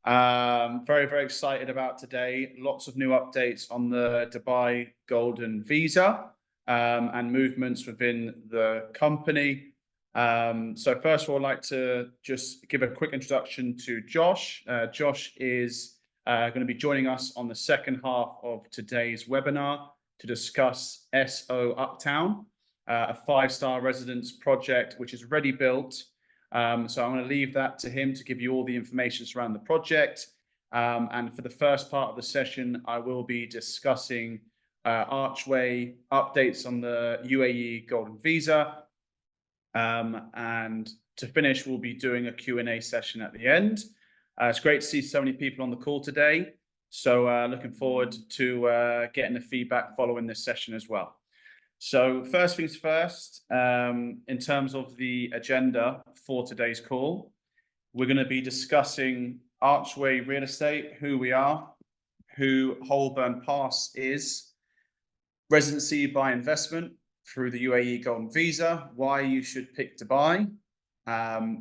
Very, very excited about today. Lots of new updates on the Dubai Golden Visa and movements within the company. So first of all, I'd like to just give a quick introduction to Josh. Josh is going to be joining us on the second half of today's webinar to discuss SO UpTown, a 5-star residence project which is ready built. So I'm going to leave that to him to give you all the information around the project. And for the first part of the session, I will be discussing Archway updates on the UAE Golden Visa. And to finish, we'll be doing a Q&A session at the end. It's great to see so many people on the call today. So looking forward to getting the feedback following this session as well. So first things first, in terms of the agenda for today's call, we're going to be discussing Archway Real Estate, who we are, who Holborn Pass is, Residency by Investment through the UAE Golden Visa, why you should pick Dubai,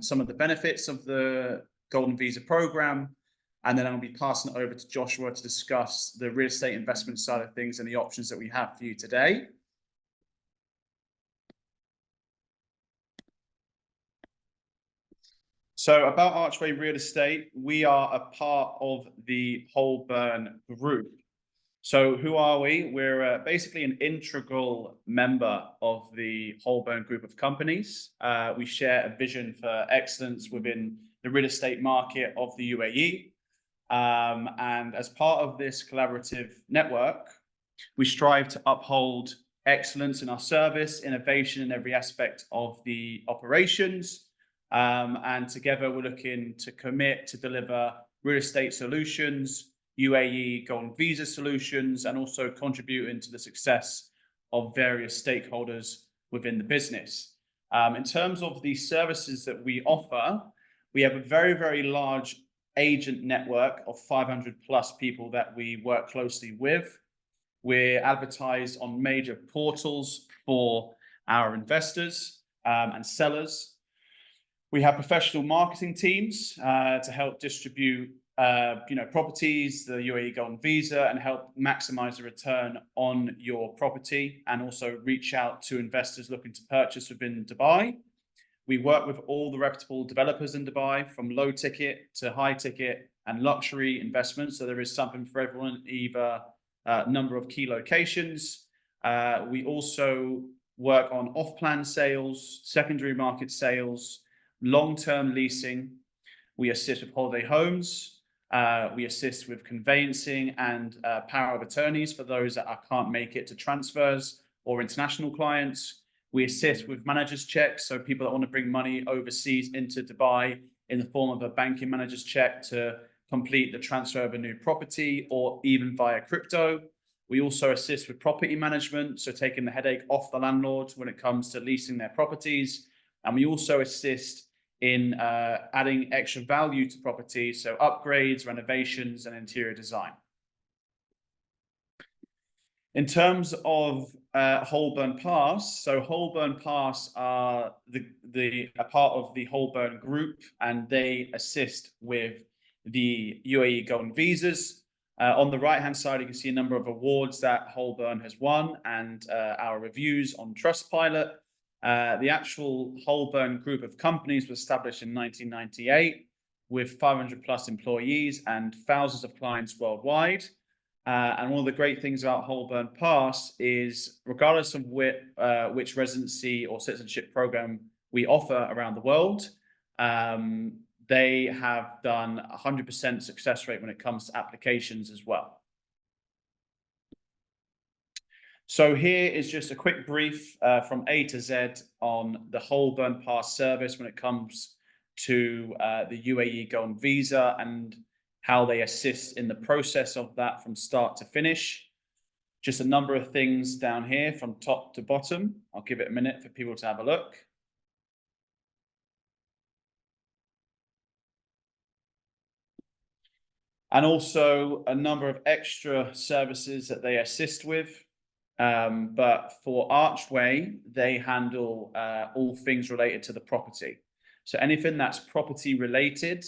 some of the benefits of the Golden Visa program, and then I'll be passing it over to Joshua to discuss the real estate investment side of things and the options that we have for you today. So about Archway Real Estate, we are a part of the Holborn Group. So who are we? We're basically an integral member of the Holborn Group of companies. We share a vision for excellence within the real estate market of the UAE. And as part of this collaborative network, we strive to uphold excellence in our service, innovation in every aspect of the operations. And together we're looking to commit to deliver real estate solutions, UAE Golden Visa solutions, and also contributing to the success of various stakeholders within the business. In terms of the services that we offer, we have a very, very large agent network of 500 plus people that we work closely with. We're advertised on major portals for our investors and sellers. We have professional marketing teams to help distribute properties, the UAE Golden Visa, and help maximize the return on your property, and also reach out to investors looking to purchase within Dubai. We work with all the reputable developers in Dubai, from low ticket to high ticket and luxury investments. So there is something for everyone, either number of key locations. We also work on off-plan sales, secondary market sales, long-term leasing. We assist with holiday homes. We assist with conveyancing and power of attorneys for those that can't make it to transfers or international clients. We assist with managers checks, so people that want to bring money overseas into Dubai in the form of a banking manager's check to complete the transfer of a new property, or even via crypto. We also assist with property management, so taking the headache off the landlords when it comes to leasing their properties. And we also assist in adding extra value to properties, so upgrades, renovations, and interior design. In terms of Holborn Pass, so Holborn Pass are a part of the Holborn Group, and they assist with the UAE Golden Visas. On the right-hand side, you can see a number of awards that Holborn has won, and our reviews on Trustpilot. The actual Holborn Group of companies was established in 1998 with 500 plus employees and thousands of clients worldwide. And one of the great things about Holborn Pass is, regardless of which residency or citizenship program we offer around the world, they have done 100% success rate when it comes to applications as well. So here is just a quick brief from A to Z on the Holborn Pass service when it comes to the UAE Golden Visa and how they assist in the process of that from start to finish. Just a number of things down here from top to bottom. I'll give it a minute for people to have a look. And also a number of extra services that they assist with. But for Archway, they handle all things related to the property. So anything that's property related,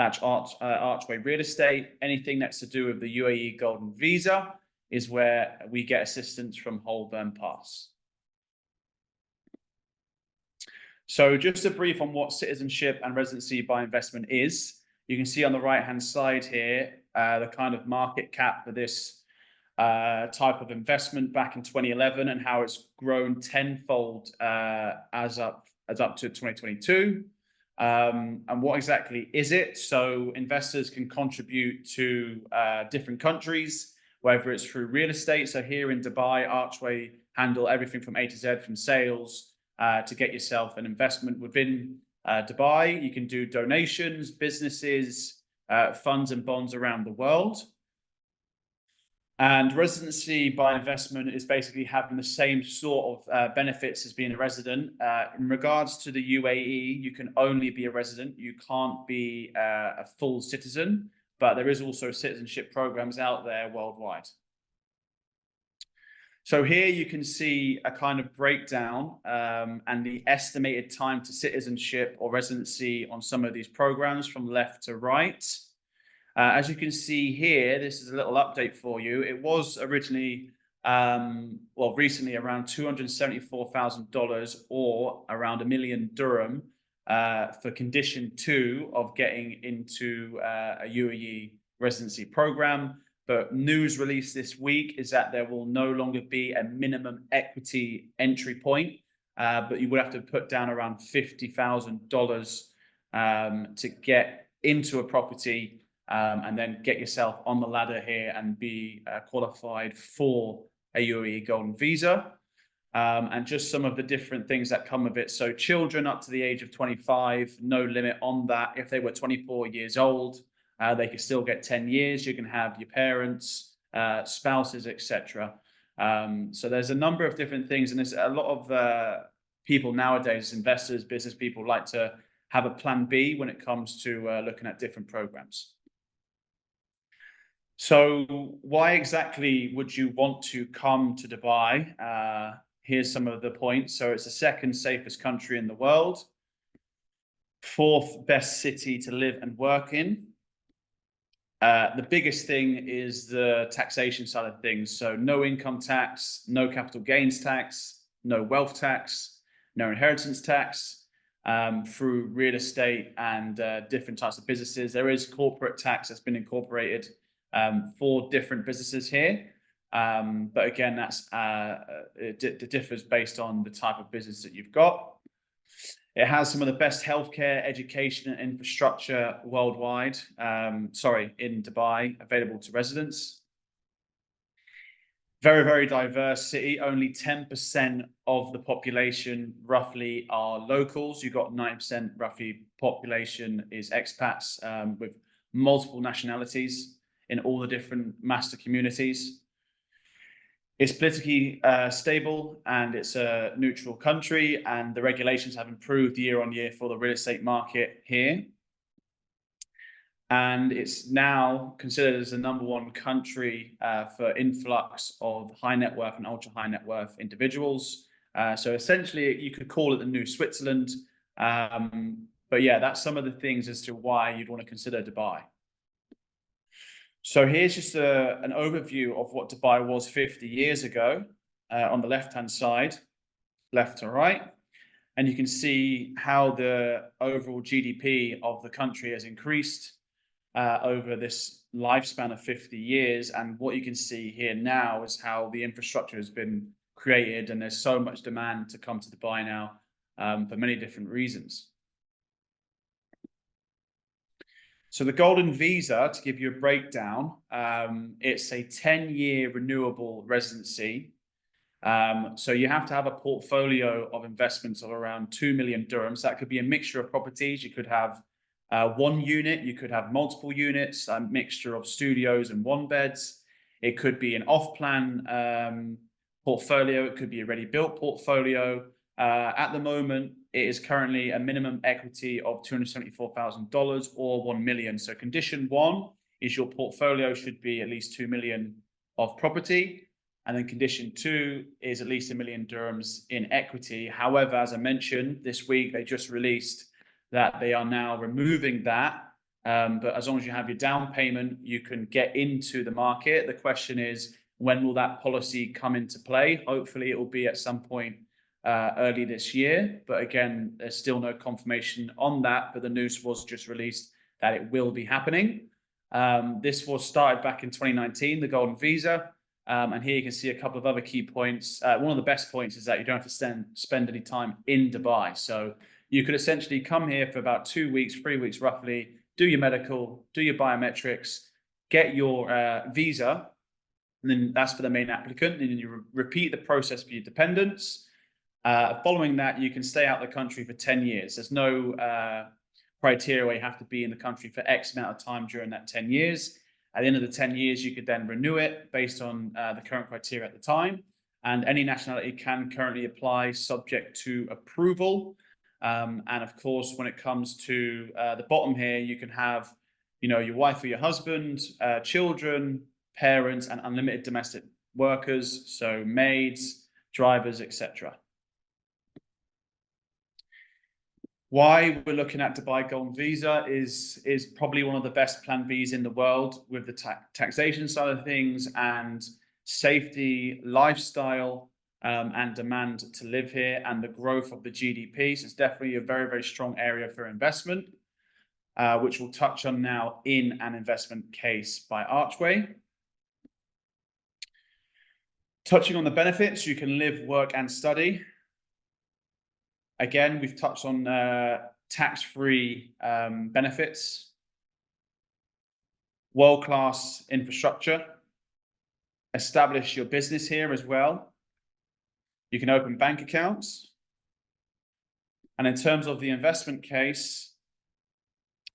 That's Archway Real Estate. Anything that's to do with the UAE Golden Visa is where we get assistance from Holborn Pass. So just a brief on what citizenship and residency by investment is. You can see on the right-hand side here, the kind of market cap for this type of investment back in 2011 and how it's grown tenfold as up to 2022. And what exactly is it? So investors can contribute to different countries, whether it's through real estate. So here in Dubai, Archway handle everything from A to Z, from sales to get yourself an investment within Dubai. You can do donations, businesses, funds and bonds around the world. And residency by investment is basically having the same sort of benefits as being a resident. In regards to the UAE, you can only be a resident. You can't be a full citizen, but there is also citizenship programs out there worldwide. So here you can see a kind of breakdown and the estimated time to citizenship or residency on some of these programs from left to right. As you can see here, this is a little update for you. It was originally, recently around $274,000 or around $1 million dirham for condition 2 of getting into a UAE residency program. But news released this week is that there will no longer be a minimum equity entry point, but you would have to put down around $50,000 to get into a property and then get yourself on the ladder here and be qualified for a UAE Golden Visa. And just some of the different things that come with it. So children up to the age of 25, no limit on that. If they were 24 years old, they could still get 10 years. You can have your parents, spouses, etc. So there's a number of different things. And there's a lot of people nowadays, investors, business people, like to have a plan B when it comes to looking at different programs. So why exactly would you want to come to Dubai? Here's some of the points. So it's the second safest country in the world, 4th best city to live and work in. The biggest thing is the taxation side of things. So no income tax, no capital gains tax, no wealth tax, no inheritance tax through real estate and different types of businesses. There is corporate tax that's been incorporated for different businesses here. But again, that's it differs based on the type of business that you've got. It has some of the best healthcare, education, and infrastructure worldwide. In Dubai, available to residents. Very, very diverse city. Only 10% of the population roughly are locals. You've got 9% roughly population is expats with multiple nationalities in all the different master communities. It's politically stable and it's a neutral country, and the regulations have improved year on year for the real estate market here. And it's now considered as the #1 country for influx of high net worth and ultra high net worth individuals. So essentially you could call it the new Switzerland. But yeah, that's some of the things as to why you'd want to consider Dubai. So here's just an overview of what Dubai was 50 years ago on the left-hand side, left to right. And you can see how the overall GDP of the country has increased over this lifespan of 50 years. And what you can see here now is how the infrastructure has been created, and there's so much demand to come to Dubai now for many different reasons. So the Golden Visa, to give you a breakdown, it's a 10-year renewable residency. So you have to have a portfolio of investments of around 2 million dirhams. That could be a mixture of properties. You could have one unit, you could have multiple units, a mixture of studios and one beds. It could be an off-plan portfolio. It could be a ready-built portfolio. At the moment, it is currently a minimum equity of $274,000 or 1 million. So condition 1 is your portfolio should be at least 2 million of property. And then condition 2 is at least 1 million dirhams in equity. However, as I mentioned, this week, they just released that they are now removing that But as long as you have your down payment, you can get into the market. The question is, when will that policy come into play? Hopefully it will be at some point early this year. But again, there's still no confirmation on that, but the news was just released that it will be happening. This was started back in 2019, the Golden Visa. And here you can see a couple of other key points. One of the best points is that you don't have to spend any time in Dubai. So you could essentially come here for about 2 weeks, 3 weeks roughly, do your medical, do your biometrics, get your visa, and then that's for the main applicant. And then you repeat the process for your dependents. Following that, you can stay out of the country for 10 years. There's no criteria where you have to be in the country for X amount of time during that 10 years. At the end of the 10 years, you could then renew it based on the current criteria at the time. And any nationality can currently apply subject to approval. And of course, when it comes to the bottom here, you can have, your wife or your husband, children, parents, and unlimited domestic workers, so maids, drivers, etc. Why we're looking at Dubai Golden Visa is probably one of the best plan Bs in the world with the taxation side of things and safety, lifestyle, and demand to live here and the growth of the GDP. So it's definitely a very, very strong area for investment, which we'll touch on now in an investment case by Archway. Touching on the benefits, you can live, work, and study. Again, we've touched on tax-free benefits, world-class infrastructure, establish your business here as well. You can open bank accounts. And in terms of the investment case,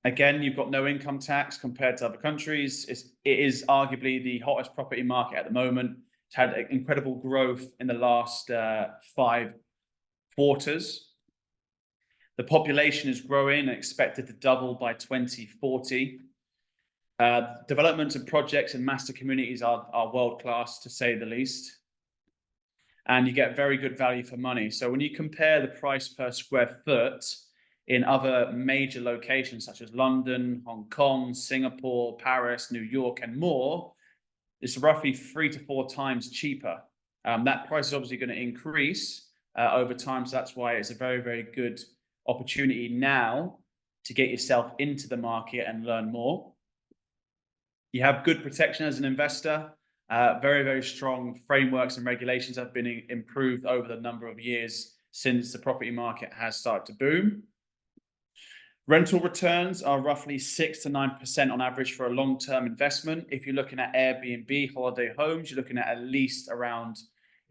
again, you've got no income tax compared to other countries. It is arguably the hottest property market at the moment. It's had incredible growth in the last 5 quarters. The population is growing and expected to double by 2040. Developments and projects in master communities are world-class, to say the least. And you get very good value for money. So when you compare the price per square foot in other major locations such as London, Hong Kong, Singapore, Paris, New York, and more, it's roughly 3 to 4 times cheaper. That price is obviously going to increase over time. So that's why it's a very, very good opportunity now to get yourself into the market and learn more. You have good protection as an investor. Very, very strong frameworks and regulations have been improved over the number of years since the property market has started to boom. Rental returns are roughly 6 to 9% on average for a long-term investment. If you're looking at Airbnb holiday homes, you're looking at least around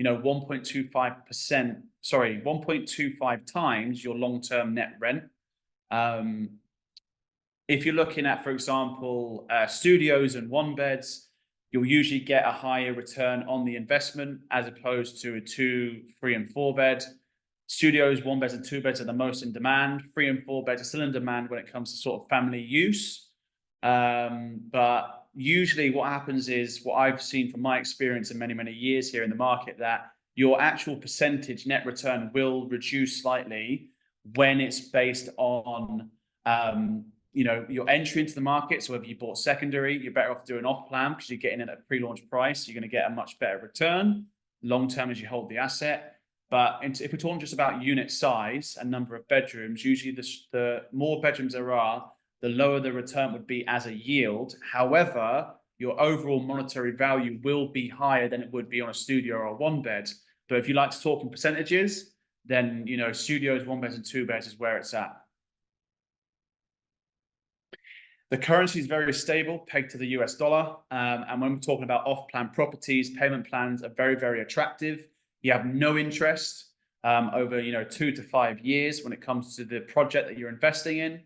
1.25 times your long-term net rent. If you're looking at, for example, studios and 1-beds, you'll usually get a higher return on the investment as opposed to a 2, 3, and 4-bed. Studios, 1-beds, and 2-beds are the most in demand. 3 and 4-beds are still in demand when it comes to sort of family use. But usually what happens is, what I've seen from my experience in many, many years here in the market, that your actual percentage net return will reduce slightly when it's based on your entry into the market. So whether you bought secondary, you're better off doing off plan because you're getting it at a pre-launch price. You're going to get a much better return long term as you hold the asset. But if we're talking just about unit size and number of bedrooms, usually the more bedrooms there are, the lower the return would be as a yield. However, your overall monetary value will be higher than it would be on a studio or a 1-bed. But if you like to talk in percentages, then studios, 1-beds, and 2-beds is where it's at. The currency is very stable, pegged to the US dollar. And when we're talking about off-plan properties, payment plans are very, very attractive. You have no interest over 2 to 5 years when it comes to the project that you're investing in.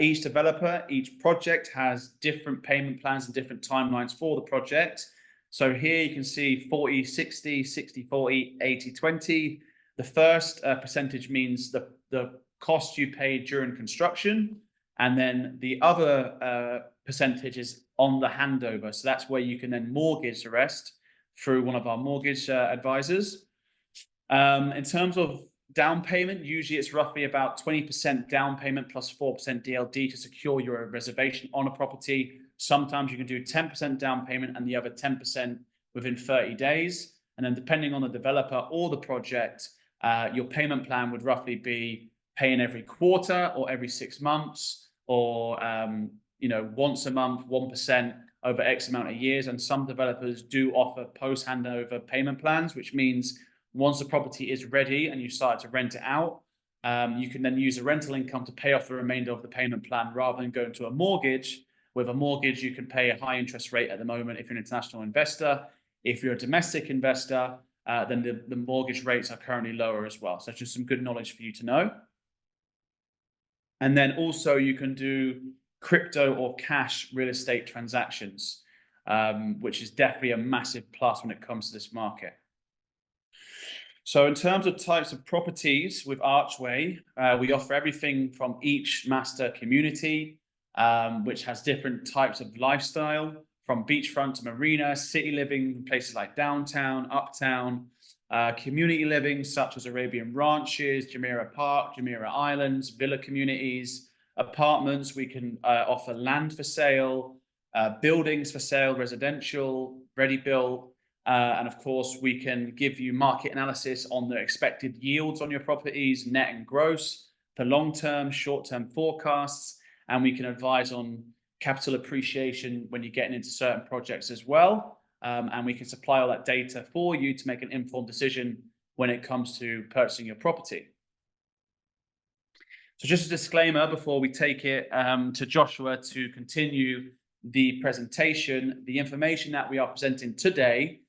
Each developer, each project has different payment plans and different timelines for the project. So here you can see 40-60, 60-40, 80-20. The first percentage means the cost you paid during construction. And then the other percentage is on the handover. So that's where you can then mortgage the rest through one of our mortgage advisors. In terms of down payment, usually it's roughly about 20% down payment plus 4% DLD to secure your reservation on a property. Sometimes you can do 10% down payment and the other 10% within 30 days. And then depending on the developer or the project, your payment plan would roughly be paying every quarter or every 6 months, or once a month, 1% over X amount of years. And some developers do offer post handover payment plans, which means once the property is ready and you start to rent it out, you can then use the rental income to pay off the remainder of the payment plan rather than going to a mortgage. With a mortgage, you can pay a high interest rate at the moment if you're an international investor. If you're a domestic investor, then the mortgage rates are currently lower as well. So just some good knowledge for you to know. And then also you can do crypto or cash real estate transactions, which is definitely a massive plus when it comes to this market. So in terms of types of properties with Archway, we offer everything from each master community, which has different types of lifestyle, from beachfront to marina, city living, places like downtown, uptown, community living such as Arabian ranches, Jumeirah Park, Jumeirah Islands, villa communities, apartments. We can offer land for sale, buildings for sale, residential, ready built. And of course, we can give you market analysis on the expected yields on your properties, net and gross, for long-term, short-term forecasts. And we can advise on capital appreciation when you're getting into certain projects as well. And we can supply all that data for you to make an informed decision when it comes to purchasing your property. So just a disclaimer before we take it to Joshua to continue the presentation. The information that we are presenting today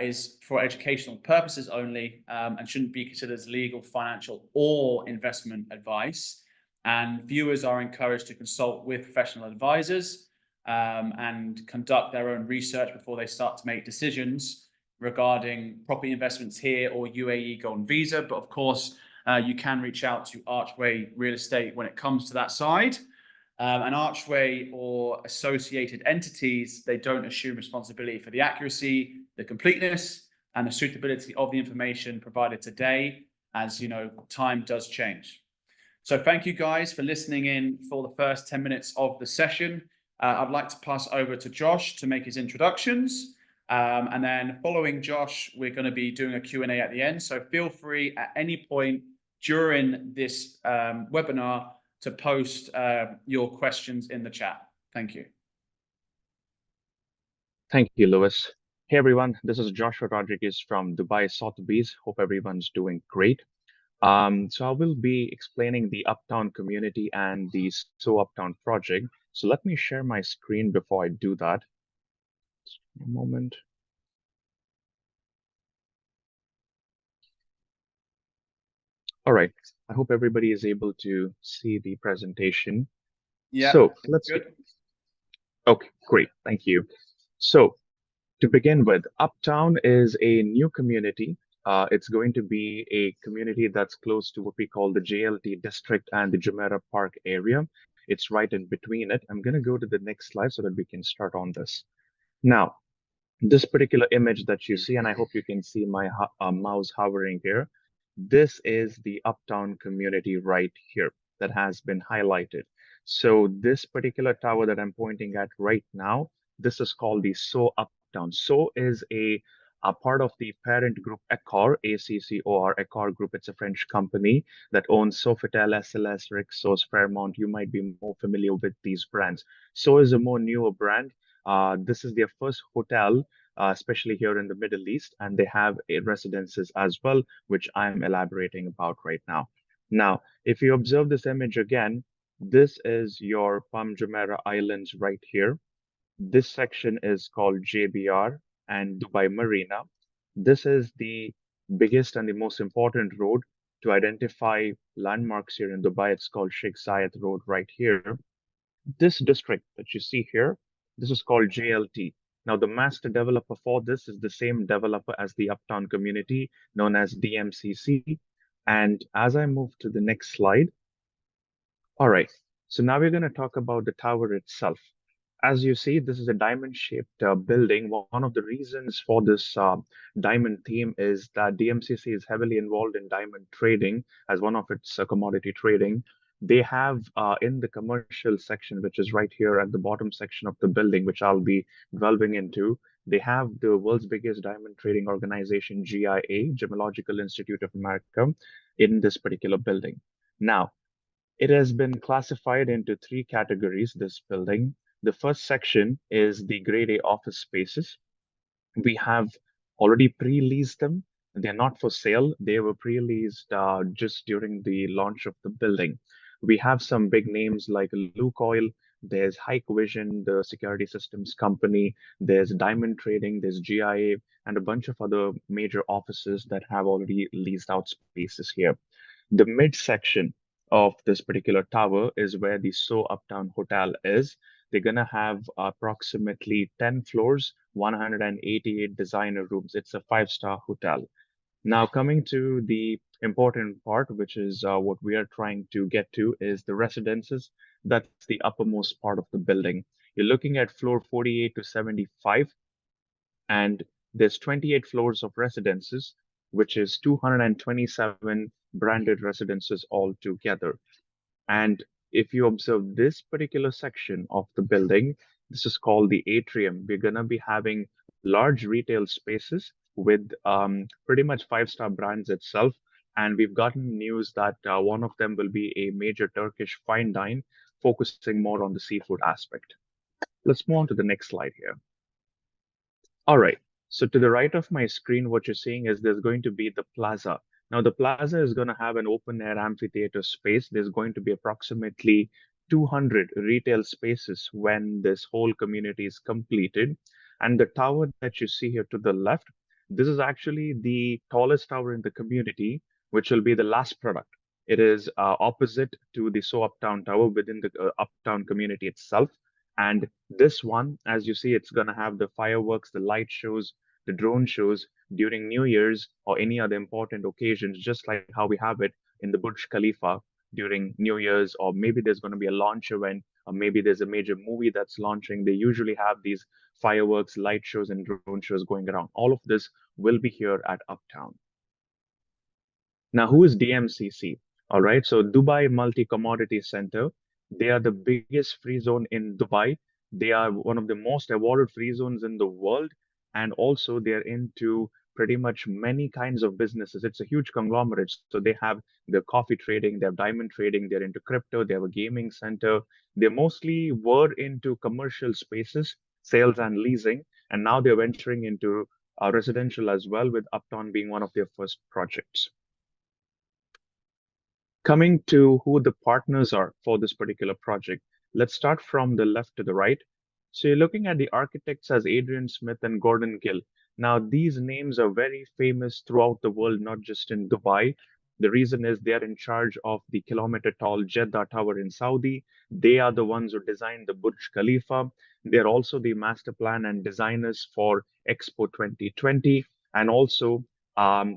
is for educational purposes only, and shouldn't be considered as legal, financial, or investment advice. And viewers are encouraged to consult with professional advisors and conduct their own research before they start to make decisions regarding property investments here or UAE Golden Visa. But of course, you can reach out to Archway Real Estate when it comes to that side. And Archway or associated entities, they don't assume responsibility for the accuracy, the completeness, and the suitability of the information provided today, as you know, time does change. So thank you guys for listening in for the first 10 minutes of the session. I'd like to pass over to Josh to make his introductions. And then following Josh, we're going to be doing a Q&A at the end. So feel free at any point during this webinar to post your questions in the chat. Thank you. Thank you, Lewis. Hey, everyone. This is Joshua Rodriguez from Dubai, Sotheby's. Hope everyone's doing great. So I will be explaining the UpTown community and the So UpTown project. So let me share my screen before I do that. Just a moment. All right. I hope everybody is able to see the presentation. Yeah. So let's good. Okay, great. Thank you. So to begin with, UpTown is a new community. It's going to be a community that's close to what we call the JLT district and the Jumeirah Park area. It's right in between it. I'm going to go to the next slide so that we can start on this. Now, this particular image that you see, and I hope you can see my mouse hovering here, this is the UpTown community right here that has been highlighted. So this particular tower that I'm pointing at right now, this is called the So UpTown. So is a part of the parent group Accor, ACCOR, Accor Group. It's a French company that owns Sofitel, SLS, Rixos, Fairmont. You might be more familiar with these brands. So is a more newer brand. This is their first hotel, especially here in the Middle East, and they have residences as well, which I'm elaborating about right now. Now, if you observe this image again, this is your Palm Jumeirah Islands right here. This section is called JBR and Dubai Marina. This is the biggest and the most important road to identify landmarks here in Dubai. It's called Sheikh Zayed Road right here. This district that you see here, this is called JLT. Now, the master developer for this is the same developer as the UpTown community, known as DMCC. And as I move to the next slide, all right, so now we're going to talk about the tower itself. As you see, this is a diamond-shaped building. One of the reasons for this diamond theme is that DMCC is heavily involved in diamond trading as one of its commodity trading. They have in the commercial section, which is right here at the bottom section of the building, which I'll be delving into, they have the world's biggest diamond trading organization, GIA, Gemological Institute of America, in this particular building. Now, it has been classified into three categories, this building. The first section is the grade A office spaces. We have already pre-leased them. They're not for sale. They were pre-leased just during the launch of the building. We have some big names like Lukoil, there's Hike Vision, the security systems company, there's Diamond Trading, there's GIA, and a bunch of other major offices that have already leased out spaces here. The midsection of this particular tower is where the So Uptown Hotel is. They're going to have approximately 10 floors, 188 designer rooms. It's a five-star hotel. Now, coming to the important part, which is what we are trying to get to, is the residences. That's the uppermost part of the building. You're looking at floor 48 to 75, and there's 28 floors of residences, which is 227 branded residences altogether. And if you observe this particular section of the building, this is called the atrium. We're going to be having large retail spaces with pretty much five-star brands itself. And we've gotten news that one of them will be a major Turkish fine dine, focusing more on the seafood aspect. Let's move on to the next slide here. All right. So to the right of my screen, what you're seeing is there's going to be the plaza. Now, the plaza is going to have an open air amphitheater space. There's going to be approximately 200 retail spaces when this whole community is completed. And the tower that you see here to the left, this is actually the tallest tower in the community, which will be the last product. It is opposite to the So Uptown Tower within the Uptown community itself. And this one, as you see, it's going to have the fireworks, the light shows, the drone shows during New Year's or any other important occasions, just like how we have it in the Burj Khalifa during New Year's, or maybe there's going to be a launch event, or maybe there's a major movie that's launching. They usually have these fireworks, light shows, and drone shows going around. All of this will be here at Uptown. Now, who is DMCC? All right, so Dubai Multi Commodity Center. They are the biggest free zone in Dubai. They are one of the most awarded free zones in the world. And also, they're into pretty much many kinds of businesses. It's a huge conglomerate. So they have the coffee trading, they have diamond trading, they're into crypto, they have a gaming center. They mostly were into commercial spaces, sales and leasing. And now they're venturing into residential as well, with Uptown being one of their first projects. Coming to who the partners are for this particular project, let's start from the left to the right. So you're looking at the architects as Adrian Smith and Gordon Gill. Now, these names are very famous throughout the world, not just in Dubai. The reason is they are in charge of the kilometer-tall Jeddah Tower in Saudi. They are the ones who designed the Burj Khalifa. They're also the master plan and designers for Expo 2020, and also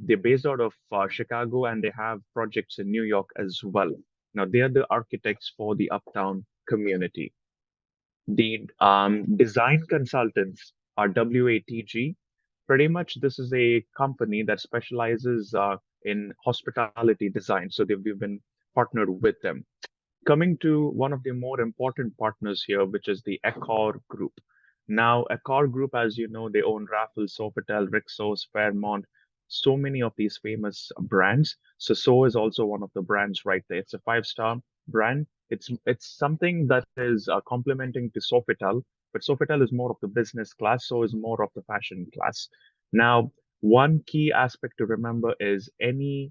they're based out of Chicago, and they have projects in New York as well. Now, they are the architects for the Uptown community. The design consultants are WATG. Pretty much, this is a company that specializes in hospitality design. So we've been partnered with them. Coming to one of the more important partners here, which is the Accor Group. Now, Accor Group, as you know, they own Raffles, Sofitel, Rixos, Fairmont, so many of these famous brands. So is also one of the brands right there. It's a five-star brand. It's something that is complementing to Sofitel, but Sofitel is more of the business class, so is more of the fashion class. Now, one key aspect to remember is any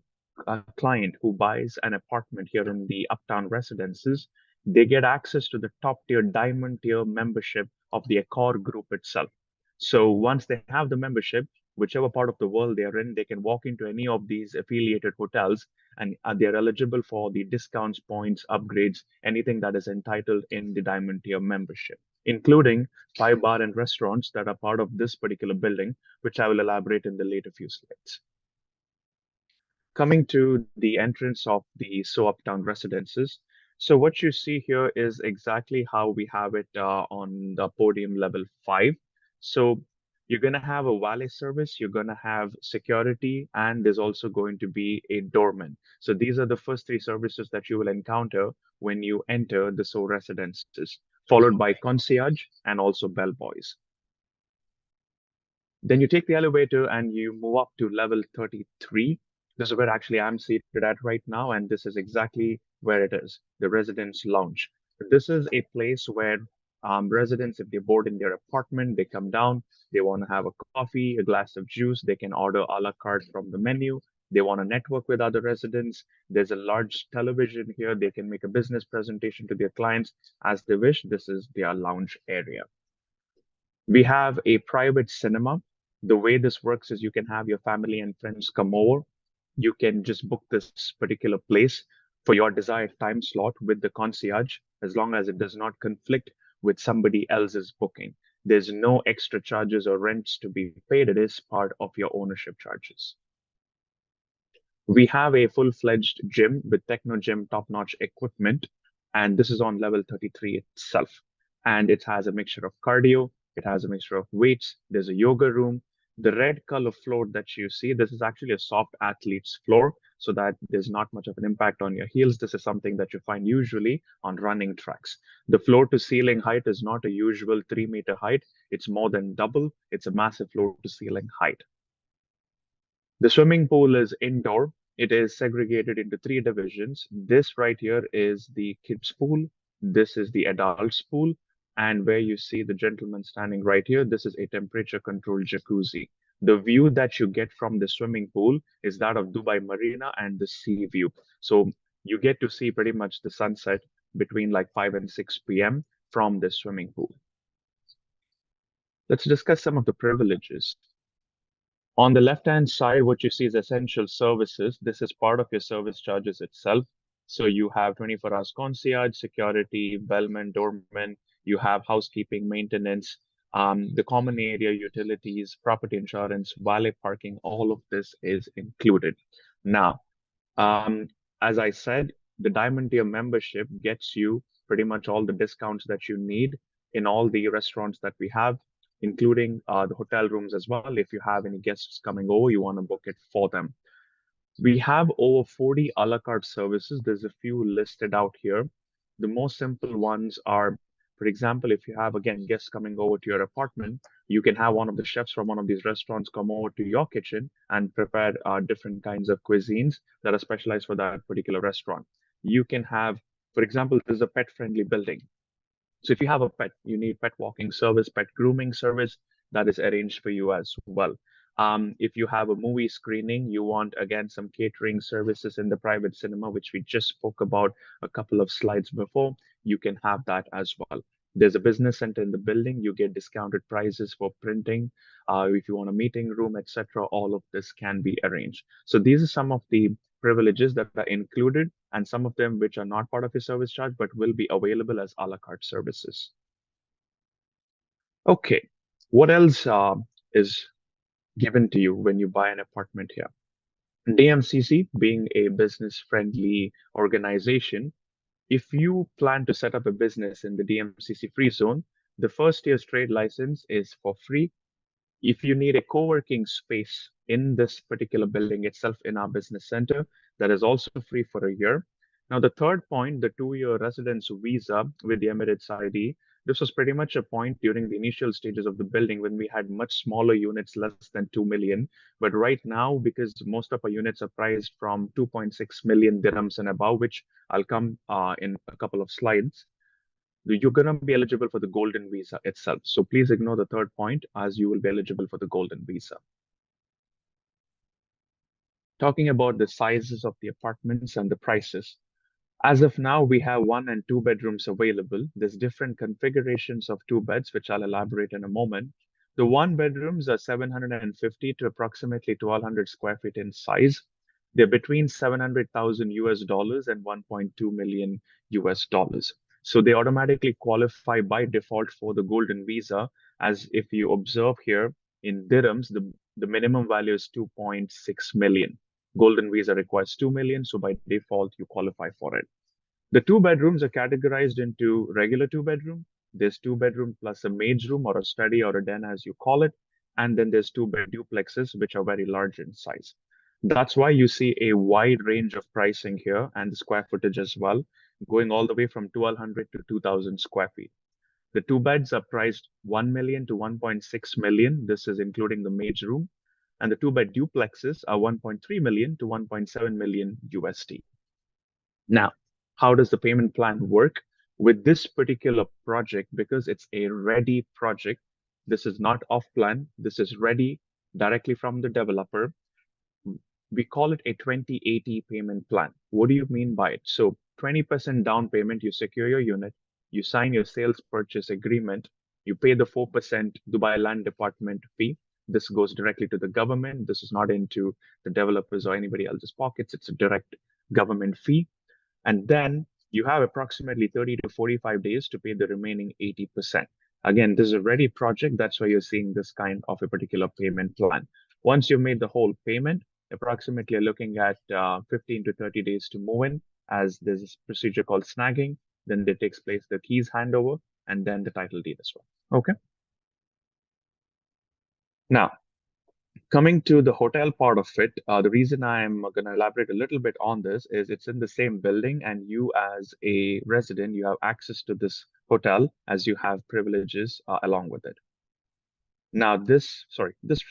client who buys an apartment here in the Uptown residences, they get access to the top tier diamond tier membership of the Accor group itself. So once they have the membership, whichever part of the world they're in, they can walk into any of these affiliated hotels, and they're eligible for the discounts, points, upgrades, anything that is entitled in the diamond tier membership, including 5 bar and restaurants that are part of this particular building, which I will elaborate in the later few slides. Coming to the entrance of the So Uptown residences. So what you see here is exactly how we have it on the podium level 5. So you're going to have a valet service, you're going to have security, and there's also going to be a doorman. So these are the first three services that you will encounter when you enter the SO residences, followed by concierge and also bellboys. Then you take the elevator and you move up to level 33. This is where actually I'm seated at right now, and this is exactly where it is, the residence lounge. This is a place where residents, if they board in their apartment, they come down, they want to have a coffee, a glass of juice, they can order a la carte from the menu. They want to network with other residents. There's a large television here. They can make a business presentation to their clients as they wish. This is their lounge area. We have a private cinema. The way this works is you can have your family and friends come over. You can just book this particular place for your desired time slot with the concierge, as long as it does not conflict with somebody else's booking. There's no extra charges or rents to be paid. It is part of your ownership charges. We have a full-fledged gym with Techno Gym top-notch equipment, and this is on level 33 itself. And it has a mixture of cardio, it has a mixture of weights, there's a yoga room. The red color floor that you see, this is actually a soft athlete's floor, so that there's not much of an impact on your heels. This is something that you find usually on running tracks. The floor to ceiling height is not a usual 3-meter height, it's more than double. It's a massive floor to ceiling height. The swimming pool is indoor. It is segregated into 3 divisions. This right here is the kids pool. This is the adults pool. And where you see the gentleman standing right here, this is a temperature controlled jacuzzi. The view that you get from the swimming pool is that of Dubai Marina and the sea view. So you get to see pretty much the sunset between like 5 and 6 p.m. from the swimming pool. Let's discuss some of the privileges. On the left-hand side, what you see is essential services. This is part of your service charges itself. So you have 24 hours concierge, security, bellman, doorman. You have housekeeping, maintenance, the common area utilities, property insurance, valet parking. All of this is included. Now, as I said, the Diamond Tier membership gets you pretty much all the discounts that you need in all the restaurants that we have, including the hotel rooms as well. If you have any guests coming over, you want to book it for them. We have over 40 a la carte services. There's a few listed out here. The most simple ones are, for example, if you have, again, guests coming over to your apartment, you can have one of the chefs from one of these restaurants come over to your kitchen and prepare different kinds of cuisines that are specialized for that particular restaurant. You can have, for example, this is a pet-friendly building. So if you have a pet, you need pet walking service, pet grooming service, that is arranged for you as well. If you have a movie screening, you want, again, some catering services in the private cinema, which we just spoke about a couple of slides before, you can have that as well. There's a business center in the building, you get discounted prices for printing. If you want a meeting room, etc., all of this can be arranged. So these are some of the privileges that are included, and some of them which are not part of your service charge, but will be available as a la carte services. Okay, what else is given to you when you buy an apartment here? DMCC, being a business-friendly organization, if you plan to set up a business in the DMCC free zone, the first year's trade license is for free. If you need a co-working space in this particular building itself in our business center, that is also free for a year. Now, the third point, the 2-year residence visa with the Emirates ID, this was pretty much a point during the initial stages of the building when we had much smaller units, less than 2 million. But right now, because most of our units are priced from 2.6 million dirhams and above, which I'll come in a couple of slides, you're going to be eligible for the Golden Visa itself. So please ignore the third point, as you will be eligible for the Golden Visa. Talking about the sizes of the apartments and the prices. As of now, we have 1 and 2 bedrooms available. There's different configurations of 2 beds, which I'll elaborate in a moment. The 1 bedrooms are 750 to approximately 1,200 square feet in size. They're between 700,000 US dollars and 1.2 million US dollars. So they automatically qualify by default for the Golden Visa, as if you observe here in dirhams, the minimum value is 2.6 million. Golden Visa requires 2 million, so by default, you qualify for it. The two bedrooms are categorized into regular two bedroom. There's two bedroom plus a maid's room or a study or a den, as you call it. And then there's two bed duplexes, which are very large in size. That's why you see a wide range of pricing here and the square footage as well, going all the way from 1,200 to 2,000 square feet. The two beds are priced 1 million to 1.6 million. This is including the maid's room. And the two bed duplexes are 1.3 million to 1.7 million USD. Now, how does the payment plan work with this particular project? Because it's a ready project. This is not off plan. This is ready directly from the developer. We call it a 2080 payment plan. What do you mean by it? So 20% down payment, you secure your unit, you sign your sales purchase agreement, you pay the 4% Dubai Land Department fee. This goes directly to the government. This is not into the developers or anybody else's pockets. It's a direct government fee. And then you have approximately 30 to 45 days to pay the remaining 80%. Again, this is a ready project. That's why you're seeing this kind of a particular payment plan. Once you've made the whole payment, approximately you're looking at 15 to 30 days to move in, as there's this procedure called snagging. Then there takes place the keys handover and then the title deed as well. Okay. Now, coming to the hotel part of it, the reason I'm going to elaborate a little bit on this is it's in the same building, and you as a resident, you have access to this hotel as you have privileges along with it. Now, this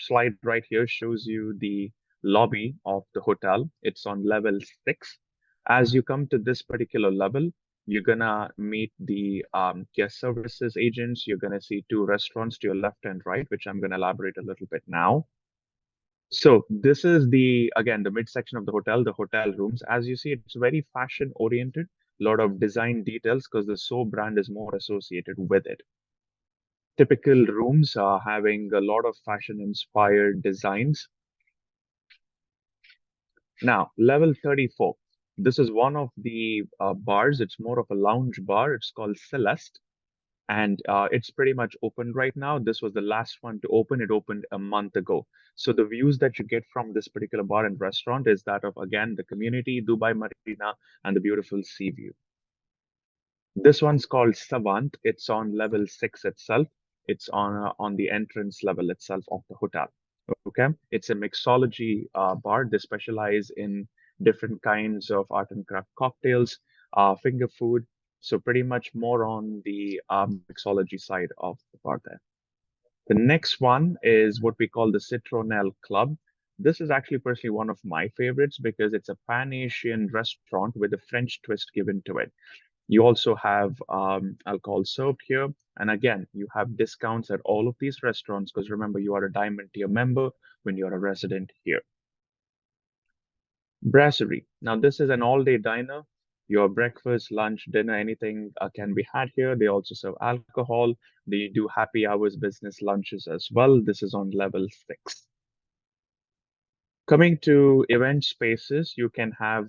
slide right here shows you the lobby of the hotel. It's on level 6. As you come to this particular level, you're gonna meet the guest services agents. You're gonna see two restaurants to your left and right, which I'm gonna elaborate a little bit now. So this is again, the midsection of the hotel rooms. As you see, it's very fashion oriented, a lot of design details because the So brand is more associated with it. Typical rooms are having a lot of fashion inspired designs. Now, level 34. This is one of the bars. It's more of a lounge bar. It's called Celeste. And it's pretty much open right now. This was the last one to open. It opened a month ago. So the views that you get from this particular bar and restaurant is that of, again, the community, Dubai Marina, and the beautiful sea view. This one's called Savant. It's on level 6 itself. It's on the entrance level itself of the hotel. Okay, it's a mixology bar. They specialize in different kinds of art and craft cocktails, finger food. So pretty much more on the mixology side of the bar there. The next one is what we call the Citronelle Club. This is actually personally one of my favorites because it's a Pan-Asian restaurant with a French twist given to it. You also have alcohol served here. And again, you have discounts at all of these restaurants because remember, you are a diamond tier member when you're a resident here. Brasserie. Now, this is an all-day diner. Your breakfast, lunch, dinner, anything can be had here. They also serve alcohol. They do happy hours business lunches as well. This is on level 6. Coming to event spaces, you can have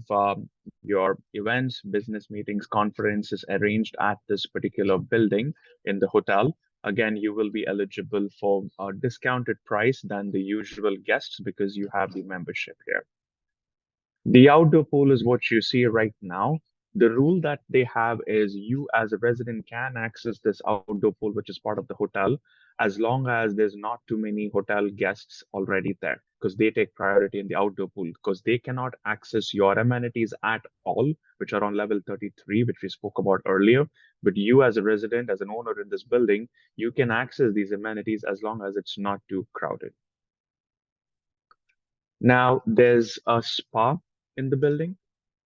your events, business meetings, conferences arranged at this particular building in the hotel. Again, you will be eligible for a discounted price than the usual guests because you have the membership here. The outdoor pool is what you see right now. The rule that they have is you as a resident can access this outdoor pool, which is part of the hotel, as long as there's not too many hotel guests already there, because they take priority in the outdoor pool, because they cannot access your amenities at all, which are on level 33, which we spoke about earlier. But you as a resident, as an owner in this building, you can access these amenities as long as it's not too crowded. Now, there's a spa in the building,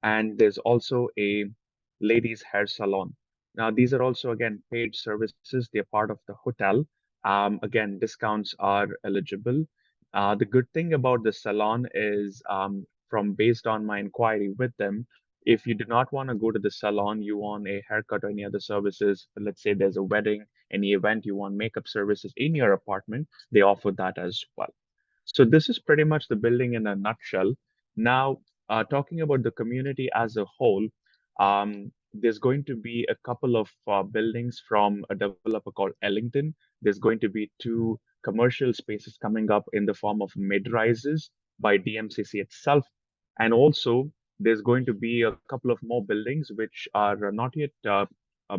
and there's also a ladies' hair salon. Now, these are also, again, paid services. They're part of the hotel. Again, discounts are eligible. The good thing about the salon is from based on my inquiry with them, if you do not want to go to the salon, you want a haircut or any other services, let's say there's a wedding, any event, you want makeup services in your apartment, they offer that as well. So this is pretty much the building in a nutshell. Now, talking about the community as a whole, there's going to be a couple of buildings from a developer called Ellington. There's going to be 2 commercial spaces coming up in the form of mid-rises by DMCC itself. And also, there's going to be a couple of more buildings which are not yet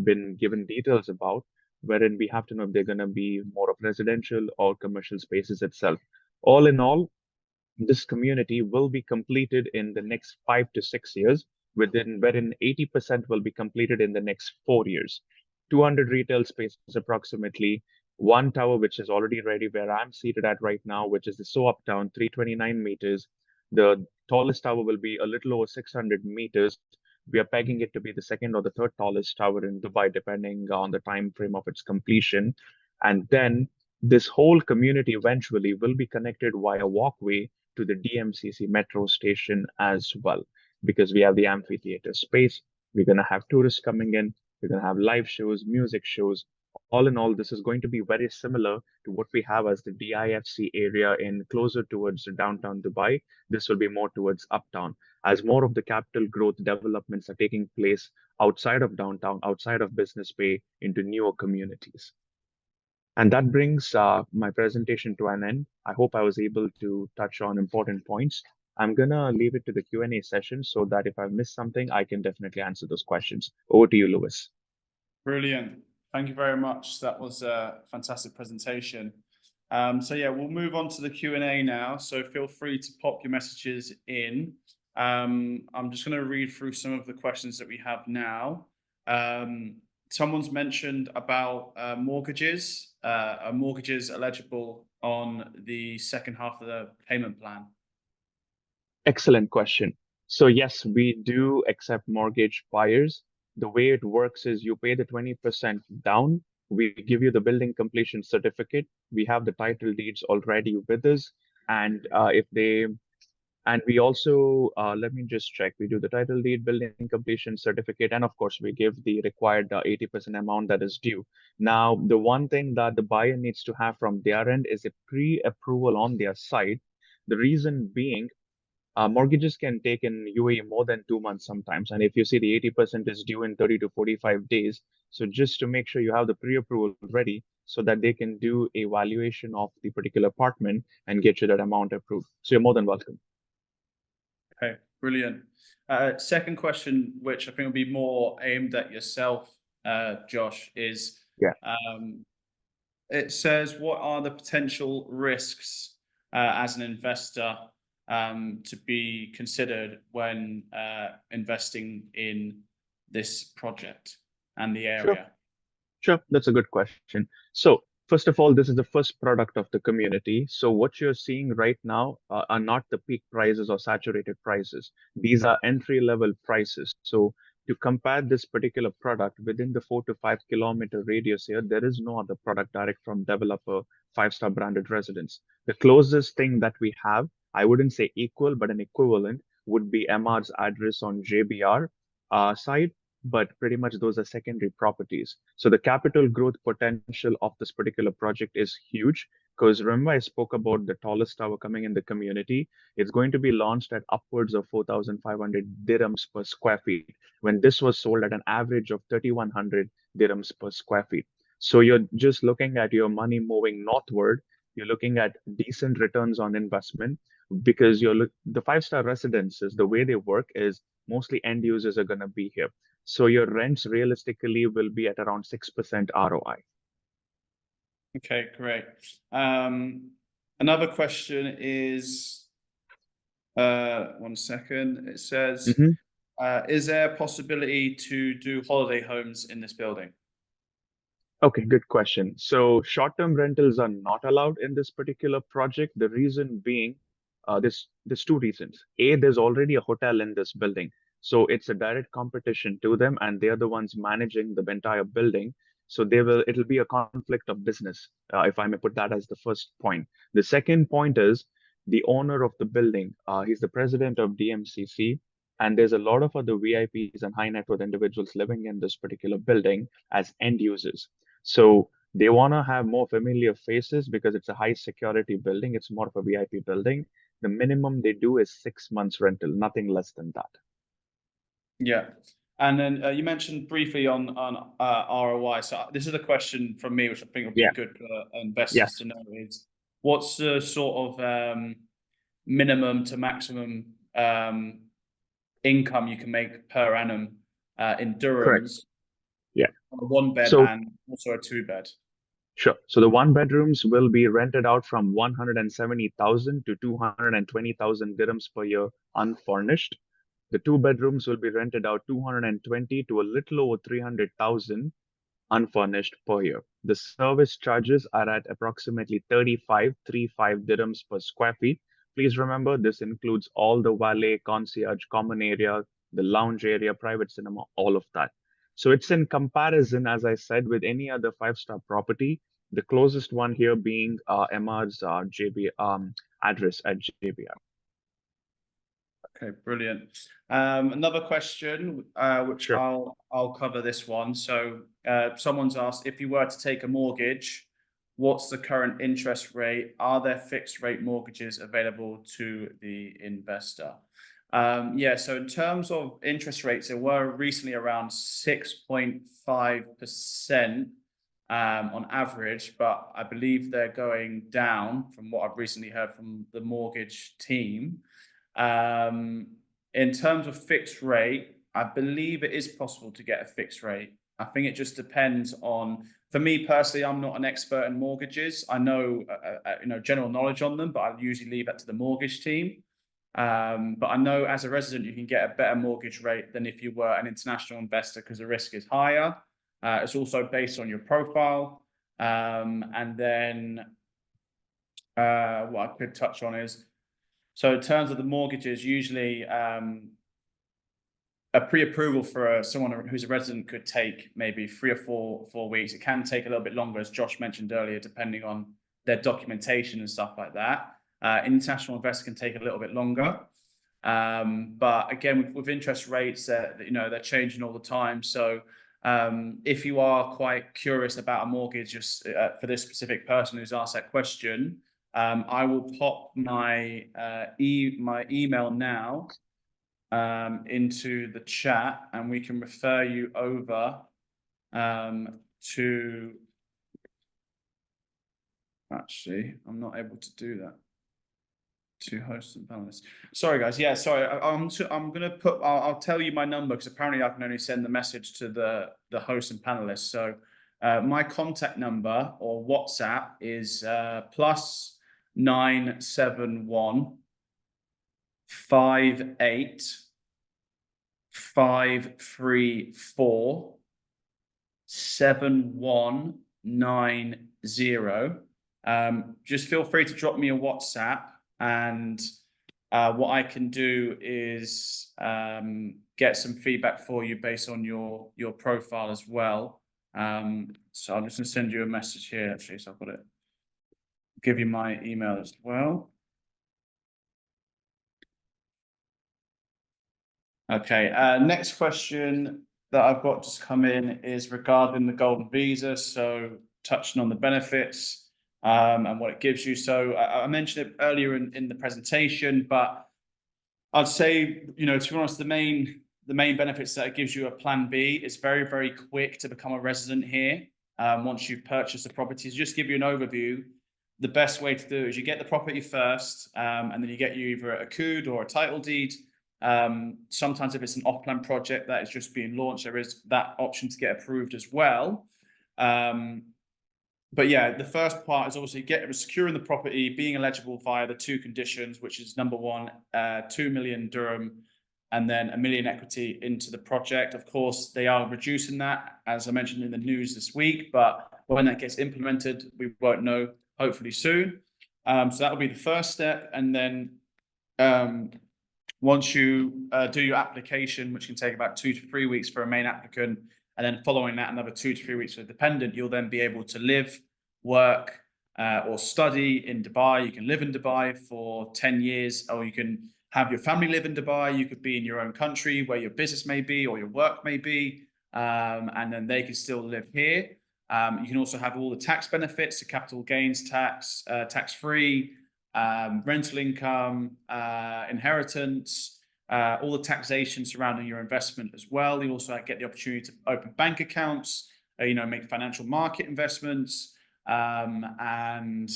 been given details about, wherein we have to know if they're going to be more of residential or commercial spaces itself. All in all, this community will be completed in the next 5 to 6 years, wherein 80% will be completed in the next 4 years. 200 retail spaces approximately, one tower which is already ready where I'm seated at right now, which is the UpTown, 329 meters. The tallest tower will be a little over 600 meters. We are pegging it to be the second or the third tallest tower in Dubai, depending on the time frame of its completion. And then this whole community eventually will be connected via walkway to the DMCC metro station as well, because we have the amphitheater space. We're going to have tourists coming in. We're going to have live shows, music shows. All in all, this is going to be very similar to what we have as the DIFC area in closer towards downtown Dubai. This will be more towards uptown, as more of the capital growth developments are taking place outside of downtown, outside of Business Bay, into newer communities. And that brings my presentation to an end. I hope I was able to touch on important points. I'm gonna leave it to the Q&A session so that if I've missed something, I can definitely answer those questions. Over to you, Lewis. Brilliant. Thank you very much. That was a fantastic presentation. So yeah, we'll move on to the Q&A now. So feel free to pop your messages in. I'm just going to read through some of the questions that we have now. Someone's mentioned about mortgages. Are mortgages eligible on the second half of the payment plan? Excellent question. So yes, we do accept mortgage buyers. The way it works is you pay the 20% down. We give you the building completion certificate. We have the title deeds already with us. And we also, let me just check. We do the title deed, building completion certificate, and of course, we give the required 80% amount that is due. Now, the one thing that the buyer needs to have from their end is a pre-approval on their side. The reason being, mortgages can take in UAE more than 2 months sometimes. And if you see the 80% is due in 30 to 45 days, so just to make sure you have the pre-approval ready so that they can do a valuation of the particular apartment and get you that amount approved. So you're more than welcome. Okay, brilliant. Second question, which I think will be more aimed at yourself, Josh, is Yeah. It says, what are the potential risks as an investor to be considered when investing in this project and the area? Sure, that's a good question. So first of all, this is the first product of the community. So what you're seeing right now are not the peak prices or saturated prices. These are entry-level prices. So to compare this particular product within the 4 to 5 kilometer radius here, there is no other product direct from developer, five-star branded residence. The closest thing that we have, I wouldn't say equal, but an equivalent would be MR's address on JBR side, but pretty much those are secondary properties. So the capital growth potential of this particular project is huge, because remember I spoke about the tallest tower coming in the community. It's going to be launched at upwards of 4,500 dirhams per square feet, when this was sold at an average of 3,100 dirhams per square feet. So you're just looking at your money moving northward. You're looking at decent returns on investment, because the five-star residences, the way they work is mostly end users are going to be here. So your rents realistically will be at around 6% ROI. Okay, great. Another question is, one second. It says, is there a possibility to do holiday homes in this building? Okay, good question. So short-term rentals are not allowed in this particular project. The reason being, there's two reasons. A, there's already a hotel in this building. So it's a direct competition to them, and they're the ones managing the entire building. So it'll be a conflict of business, if I may put that as the first point. The second point is the owner of the building. He's the president of DMCC, and there's a lot of other VIPs and high net worth individuals living in this particular building as end users. So they want to have more familiar faces because it's a high security building. It's more of a VIP building. The minimum they do is 6 months rental, nothing less than that. Yeah. And then you mentioned briefly on ROI. So this is a question from me, which I think would be good for investors to know, is what's the sort of minimum to maximum income you can make per annum in Correct. dirhams, Yeah. a 1 bed So and also a 2 bed. sure. So the one bedrooms will be rented out from 170,000 to 220,000 dirhams per year unfurnished. The two bedrooms will be rented out 220 to a little over 300,000 unfurnished per year. The service charges are at approximately 35 dirhams per square feet. Please remember this includes all the valet, concierge, common area, the lounge area, private cinema, all of that. So it's in comparison, as I said, with any other five-star property. The closest one here being Emma's JB address at JBR. Okay, brilliant. Another question, which Sure. I'll cover this one. So someone's asked, if you were to take a mortgage, what's the current interest rate? Are there fixed rate mortgages available to the investor? Yeah, so in terms of interest rates, they were recently around 6.5% on average, but I believe they're going down from what I've recently heard from the mortgage team. In terms of fixed rate, I believe it is possible to get a fixed rate. I think it just depends on, for me personally, I'm not an expert in mortgages. I know, general knowledge on them, but I usually leave that to the mortgage team. But I know as a resident, you can get a better mortgage rate than if you were an international investor because the risk is higher. It's also based on your profile. And then what I could touch on is, so in terms of the mortgages, usually a pre-approval for someone who's a resident could take maybe 3 or 4 weeks. It can take a little bit longer, as Josh mentioned earlier, depending on their documentation and stuff like that. International investors can take a little bit longer. But again, with interest rates, they're changing all the time. So if you are quite curious about a mortgage, just for this specific person who's asked that question, I will pop my email now into the chat, and we can refer you over to. Actually, I'm not able to do that. To hosts and panelists. Sorry, guys. Yeah, sorry. I'm gonna put. I'll tell you my number because apparently I can only send the message to the hosts and panelists. So my contact number or WhatsApp is +971 58 534 7190. Just feel free to drop me a WhatsApp, and what I can do is get some feedback for you based on your profile as well. So I'm just going to send you a message here, actually. So I've got it. Give you my email as well. Okay. Next question that I've got just come in is regarding the Golden Visa. So touching on the benefits. And what it gives you. So I mentioned it earlier in the presentation, but I'd say, to be honest, the main benefits that it gives you are Plan B. It's very, very quick to become a resident here once you've purchased the property. To just give you an overview, the best way to do it is you get the property first, and then you get you either a COOD or a title deed. Sometimes if it's an off-plan project that is just being launched, there is that option to get approved as well. But yeah, the first part is obviously securing the property, being eligible via the 2 conditions, which is number 1, 2 million dirham, and then 1 million equity into the project. Of course, they are reducing that, as I mentioned in the news this week, but when that gets implemented, we won't know, hopefully soon. So that will be the first step. And then once you do your application, which can take about 2 to 3 weeks for a main applicant, and then following that, another 2 to 3 weeks for a dependent, you'll then be able to live, work, or study in Dubai. You can live in Dubai for 10 years, or you can have your family live in Dubai. You could be in your own country where your business may be or your work may be, and then they can still live here. You can also have all the tax benefits, the capital gains tax, tax-free, rental income, inheritance, all the taxation surrounding your investment as well. You also get the opportunity to open bank accounts, make financial market investments, and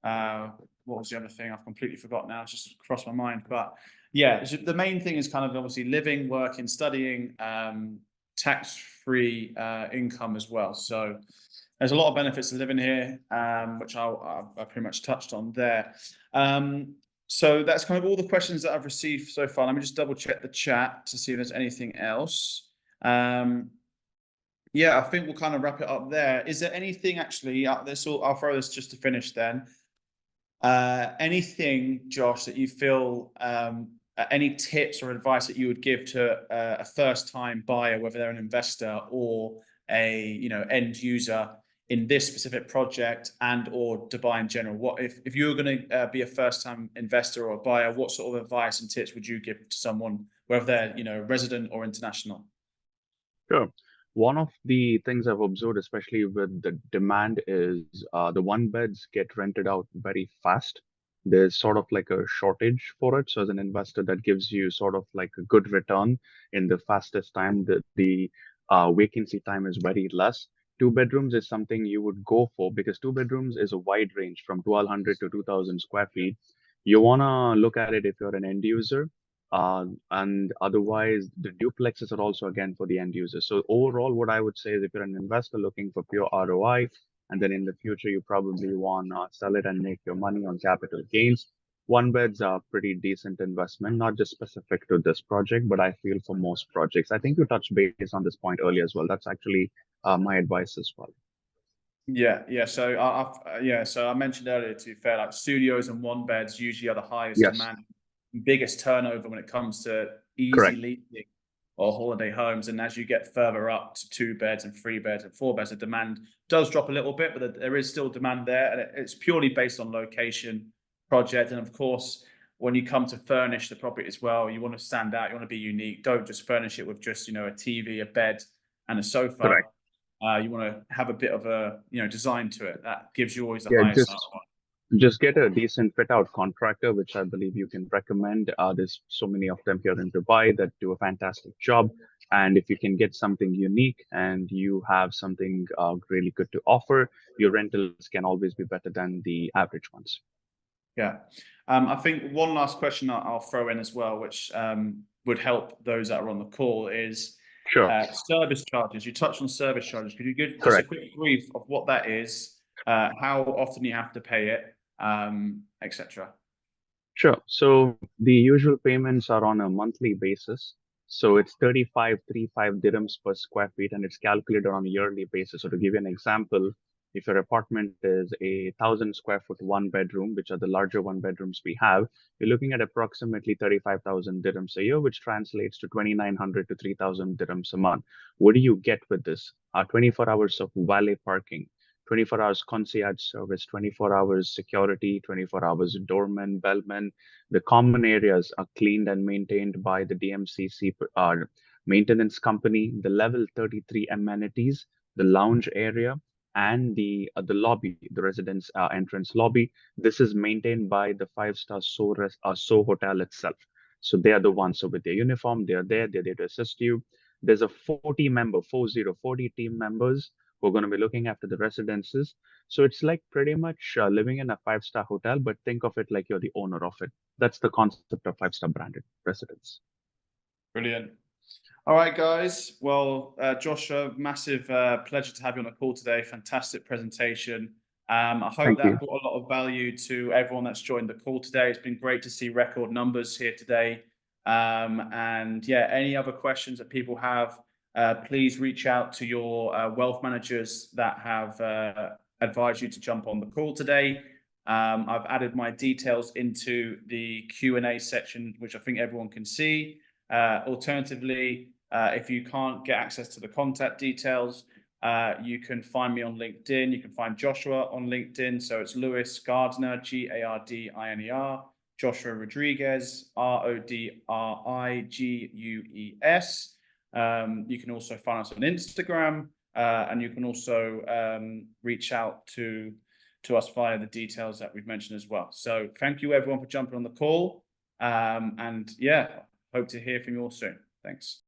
what was the other thing? I've completely forgot now. It's just crossed my mind. But Yeah, the main thing is kind of obviously living, working, studying, tax-free income as well. So there's a lot of benefits to living here, which I pretty much touched on there. So that's kind of all the questions that I've received so far. Let me just double check the chat to see if there's anything else. Yeah, I think we'll kind of wrap it up there. Is there anything actually? I'll throw this just to finish then. Anything, Josh, that you feel, any tips or advice that you would give to a first-time buyer, whether they're an investor or a end user in this specific project and or Dubai in general? What if you were going to be a first-time investor or a buyer? What sort of advice and tips would you give to someone, whether they're resident or international? Sure. One of the things I've observed, especially with the demand, is the one beds get rented out very fast. There's sort of like a shortage for it. So as an investor, that gives you sort of like a good return in the fastest time. The vacancy time is very less. Two bedrooms is something you would go for because two bedrooms is a wide range from 1,200 to 2,000 square feet. You want to look at it if you're an end user, and otherwise, the duplexes are also again for the end user. So overall, what I would say is if you're an investor looking for pure ROI, and then in the future, you probably want to sell it and make your money on capital gains, one beds are pretty decent investment, not just specific to this project, but I feel for most projects. I think you touched base on this point earlier as well. That's actually my advice as well. Yeah. So so I mentioned earlier, to be fair, like studios and one beds usually are the highest Yes, demand, biggest turnover when it comes to easy correct. leasing or holiday homes. And as you get further up to two beds and three beds and four beds, the demand does drop a little bit, but there is still demand there. And it's purely based on location, project. And of course, when you come to furnish the property as well, you want to stand out, you want to be unique. Don't just furnish it with just, a TV, a bed, and a sofa. Correct. You want to have a bit of a design to it. That gives you always the Yeah, highest just get a decent fit out contractor, which I believe you can recommend. There's so many of them here in Dubai that do a fantastic job. And if you can get something unique and you have something really good to offer, your rentals can always be better than the average ones. Yeah. I think one last question I'll throw in as well, which would help those that are on the call, is Sure, service charges. You touched on service charges. Could you give just a correct. quick brief of what that is, how often you have to pay it, etc.? Sure. So the usual payments are on a monthly basis. So it's 35 dirhams per square feet, and it's calculated on a yearly basis. So to give you an example, if your apartment is 1,000 square foot one bedroom, which are the larger one bedrooms we have, you're looking at approximately 35,000 dirhams a year, which translates to 2,900 to 3,000 dirhams a month. What do you get with this? 24 hours of valet parking, 24 hours concierge service, 24 hours security, 24 hours doorman, bellman. The common areas are cleaned and maintained by the DMCC maintenance company. The level 33 amenities, the lounge area, and the lobby, the residence entrance lobby. This is maintained by the five-star So hotel itself. So they are the ones. So with their uniform, they're there to assist you. There's a 40 team members who are going to be looking after the residences. So it's like pretty much living in a five-star hotel, but think of it like you're the owner of it. That's the concept of five-star branded residence. Brilliant. All right, guys. Well, Joshua, massive pleasure to have you on the call today. Fantastic presentation. I hope Thank you. that brought a lot of value to everyone that's joined the call today. It's been great to see record numbers here today. And yeah, any other questions that people have, please reach out to your wealth managers that have advised you to jump on the call today. I've added my details into the Q&A section, which I think everyone can see. Alternatively, if you can't get access to the contact details, you can find me on LinkedIn. You can find Joshua on LinkedIn. So it's Lewis Gardiner, Gardiner, Joshua Rodriguez, Rodrigues. You can also find us on Instagram, and you can also reach out to us via the details that we've mentioned as well. So thank you everyone for jumping on the call. And yeah, hope to hear from you all soon. Thanks.